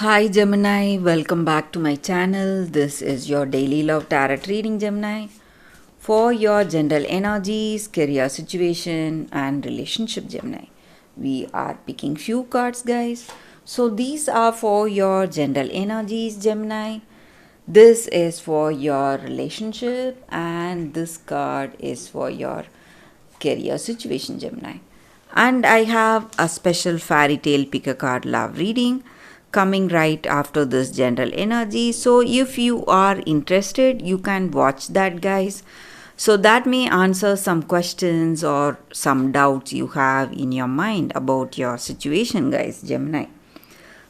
Hi Gemini, welcome back to my channel. This is your daily love tarot reading, Gemini, for your general energies, career situation, and relationship, Gemini. We are picking few cards, guys. So these are for your general energies, Gemini. This is for your relationship, and this card is for your career situation, Gemini. And I have a special fairy tale pick a card love reading coming right after this general energy. So if you are interested, you can watch that, guys. So that may answer some questions or some doubts you have in your mind about your situation, guys, Gemini.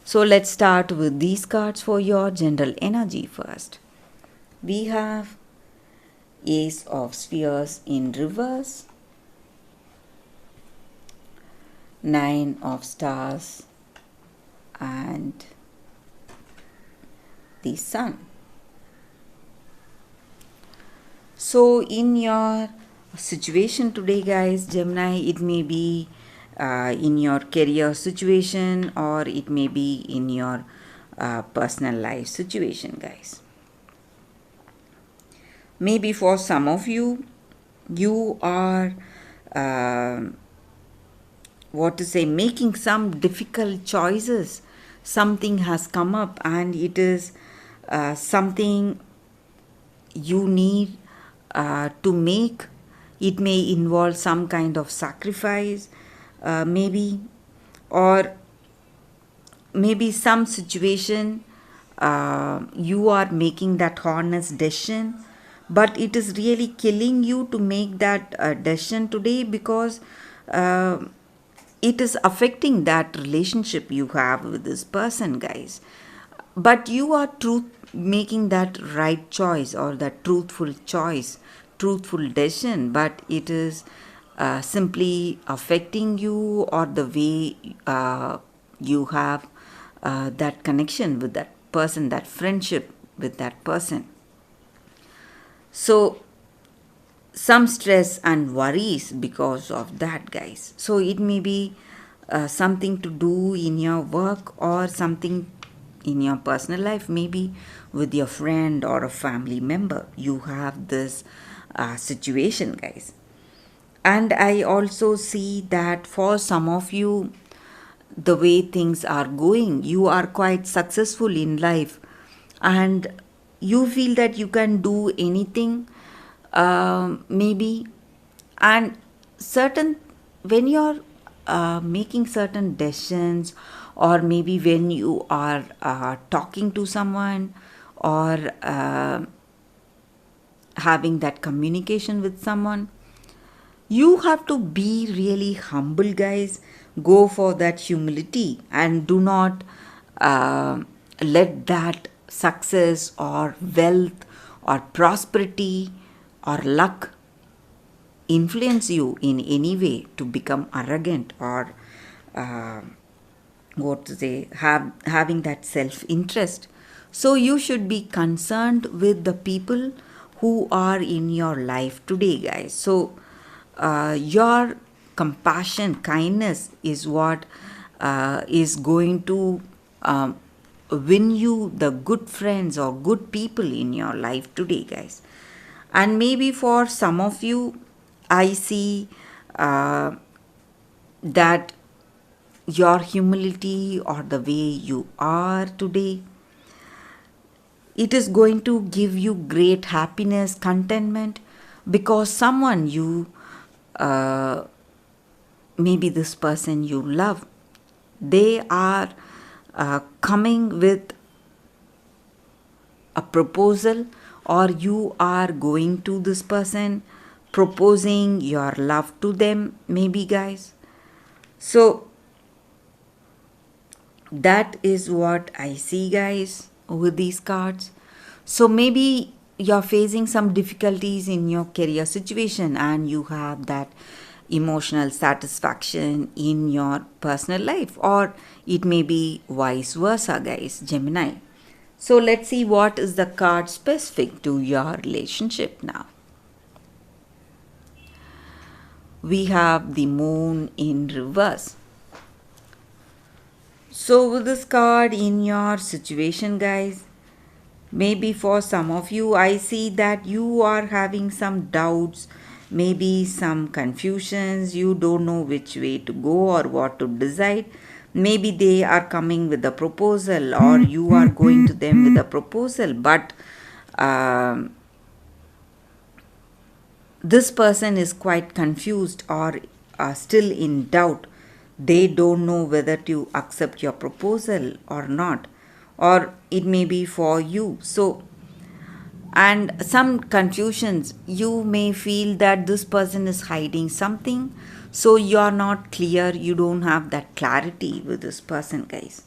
So let's start with these cards for your general energy first. We have Ace of Spheres in reverse, Nine of Stars, and the Sun. So in your situation today, guys, Gemini, it may be in your career situation or it may be in your personal life situation, guys. Maybe for some of you, you are making some difficult choices. Something has come up and it is something you need to make. It may involve some kind of sacrifice, maybe, or maybe some situation you are making that honest decision, but it is really killing you to make that decision today because it is affecting that relationship you have with this person, guys. But you are making that right choice or that truthful choice, truthful decision, but it is simply affecting you or the way you have that connection with that person, that friendship with that person. So some stress and worries because of that, guys. So it may be something to do in your work or something in your personal life, maybe with your friend or a family member. You have this situation, guys. And I also see that for some of you, the way things are going, you are quite successful in life and you feel that you can do anything, maybe. And certain, when you're making certain decisions, or maybe when you are talking to someone or having that communication with someone, you have to be really humble, guys. Go for that humility and do not let that success or wealth or prosperity or luck influence you in any way to become arrogant or uh, having that self interest. So you should be concerned with the people who are in your life today, guys. So your compassion, kindness is what is going to win you the good friends or good people in your life today, guys. And maybe for some of you, I see that your humility or the way you are today, it is going to give you great happiness, contentment, because someone you uh, maybe this person you love, they are coming with a proposal, or you are going to this person proposing your love to them, maybe, guys. So that is what I see, guys, with these cards. So maybe you're facing some difficulties in your career situation and you have that emotional satisfaction in your personal life, or it may be vice versa, guys, Gemini. So let's see what is the card specific to your relationship now. We have the moon in reverse. So, with this card in your situation, guys, maybe for some of you, I see that you are having some doubts, maybe some confusions. You don't know which way to go or what to decide. Maybe they are coming with a proposal, or you are going to them with a proposal, but um, this person is quite confused or still in doubt. They don't know whether to accept your proposal or not, or it may be for you. So, and some confusions, you may feel that this person is hiding something, so you are not clear, you don't have that clarity with this person, guys.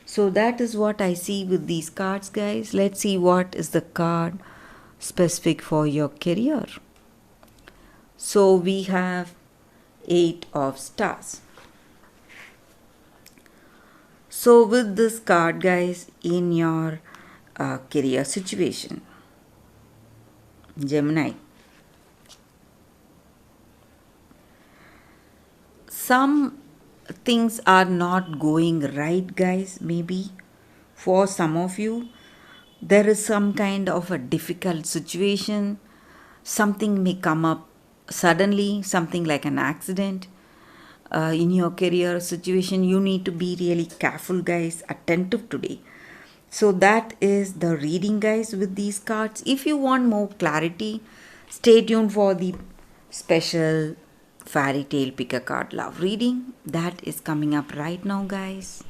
So that is what I see with these cards, guys. Let's see what is the card specific for your career. So we have 8 of stars. So with this card, guys, in your career situation, Gemini, some things are not going right, guys. Maybe for some of you, there is some kind of a difficult situation. Something may come up suddenly, something like an accident. In your career situation, you need to be really careful, guys, attentive today. So that is the reading, guys, with these cards. If you want more clarity, stay tuned for the special fairy tale pick a card love reading that is coming up right now, guys.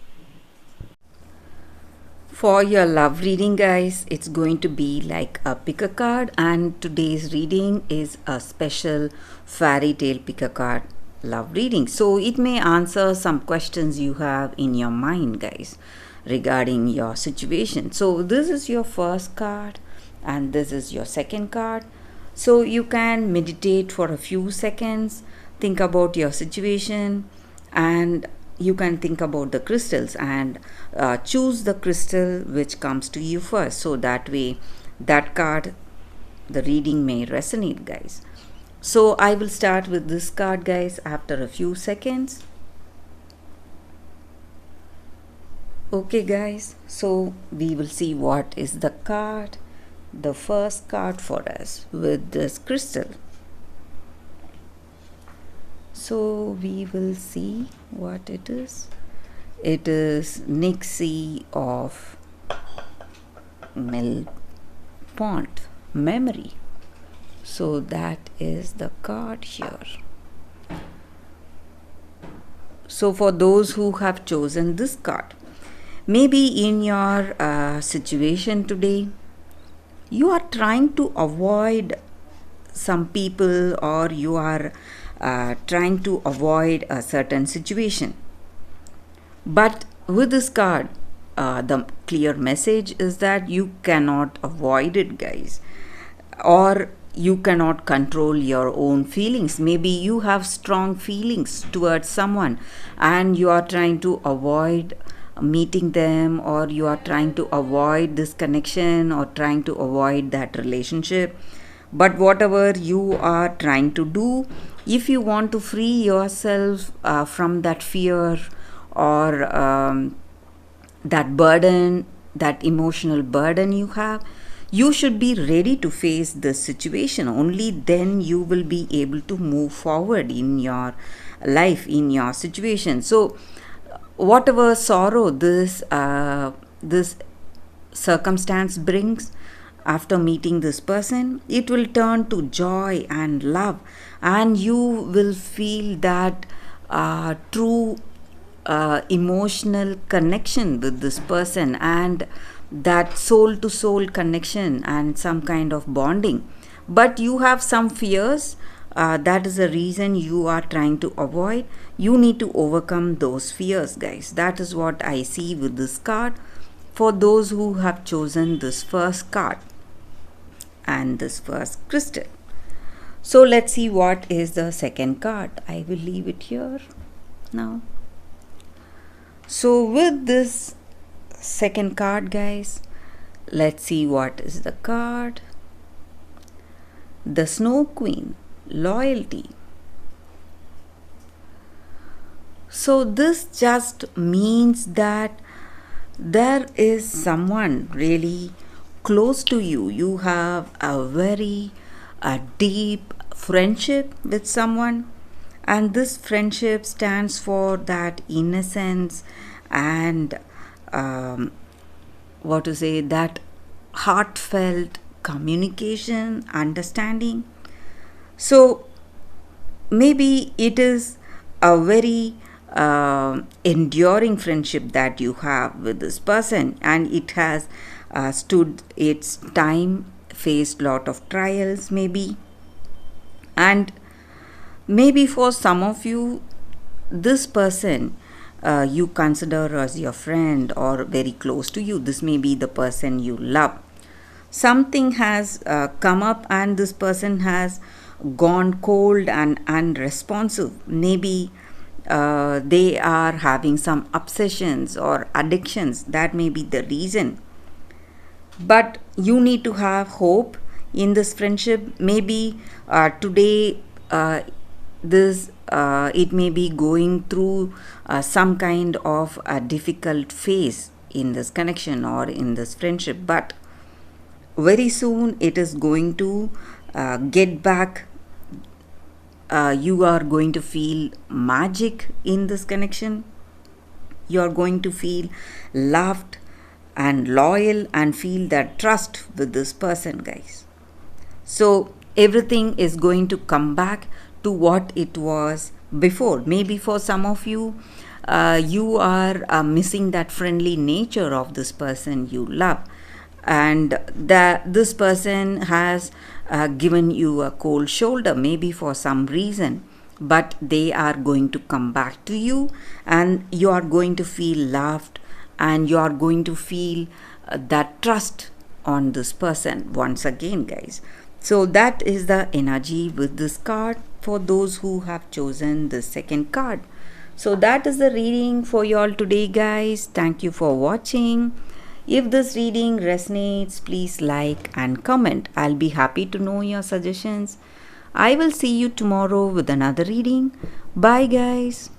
For your love reading, guys, it's going to be like a pick a card, and today's reading is a special fairy tale pick a card love reading. So it may answer some questions you have in your mind, guys, regarding your situation. So this is your first card and this is your second card. So you can meditate for a few seconds, think about your situation, and you can think about the crystals and choose the crystal which comes to you first, so that way that card, the reading may resonate, guys. So I will start with this card, guys, after a few seconds. Okay, guys, so we will see what is the card, the first card for us with this crystal. So we will see what it is. It is Nixie of Melpont, memory. So that is the card here. So for those who have chosen this card, maybe in your situation today, you are trying to avoid some people, or you are trying to avoid a certain situation. But with this card, the clear message is that you cannot avoid it, guys, or you cannot control your own feelings. Maybe you have strong feelings towards someone and you are trying to avoid meeting them, or you are trying to avoid this connection, or trying to avoid that relationship. But whatever you are trying to do, if you want to free yourself from that fear, or that burden, that emotional burden you have, you should be ready to face this situation. Only then you will be able to move forward in your life, in your situation. So whatever sorrow this circumstance brings, after meeting this person, it will turn to joy and love, and you will feel that true emotional connection with this person, and that soul to soul connection and some kind of bonding. But you have some fears, that is the reason you are trying to avoid. You need to overcome those fears, guys. That is what I see with this card for those who have chosen this first card and this first crystal. So let's see what is the second card. I will leave it here now. So with this second card, guys, let's see what is the card. The Snow Queen, loyalty. So this just means that there is someone really close to you. You have a very deep friendship with someone, and this friendship stands for that innocence and what to say, that heartfelt communication, understanding. So maybe it is a very enduring friendship that you have with this person, and it has stood its time, faced lot of trials maybe, and maybe for some of you this person you consider as your friend or very close to you. This may be the person you love. Something has come up and this person has gone cold and unresponsive. Maybe they are having some obsessions or addictions. That may be the reason. But you need to have hope in this friendship. Maybe today this it may be going through some kind of a difficult phase in this connection or in this friendship, but very soon it is going to get back. You are going to feel magic in this connection. You are going to feel loved and loyal and feel that trust with this person, guys. So everything is going to come back to what it was before. Maybe for some of you, you are missing that friendly nature of this person you love, and that this person has given you a cold shoulder, maybe for some reason, but they are going to come back to you, and you are going to feel loved, and you are going to feel that trust on this person once again, guys. So that is the energy with this card for those who have chosen the second card. So that is the reading for you all today, guys. Thank you for watching. If this reading resonates, please like and comment. I'll be happy to know your suggestions. I will see you tomorrow with another reading. Bye, guys.